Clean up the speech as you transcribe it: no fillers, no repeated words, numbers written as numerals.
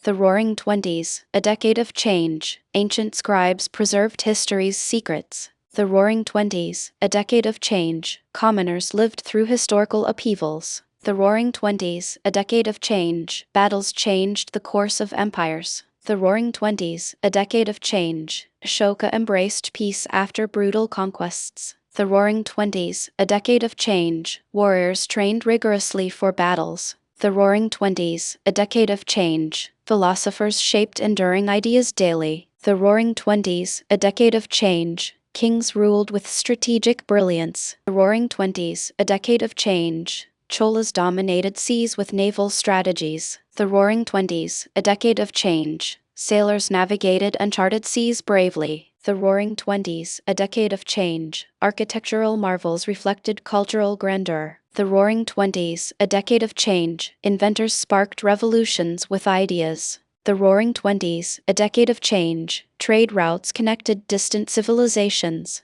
The Roaring Twenties, a decade of change. Ancient scribes preserved history's secrets. The Roaring Twenties, a decade of change. Commoners lived through historical upheavals. The Roaring Twenties, a decade of change. Battles changed the course of empires. The Roaring Twenties, a decade of change. Ashoka embraced peace after brutal conquests. The Roaring Twenties, a decade of change. Warriors trained rigorously for battles. The Roaring Twenties, a decade of change. Philosophers shaped enduring ideas daily. The Roaring Twenties, a decade of change. Kings ruled with strategic brilliance. The Roaring Twenties, a decade of change. Cholas dominated seas with naval strategies. The Roaring Twenties, a decade of change. Sailors navigated uncharted seas bravely. The Roaring Twenties, a decade of change. Architectural marvels reflected cultural grandeur. The Roaring Twenties, a decade of change. Inventors sparked revolutions with ideas. The Roaring Twenties, a decade of change. Trade routes connected distant civilizations.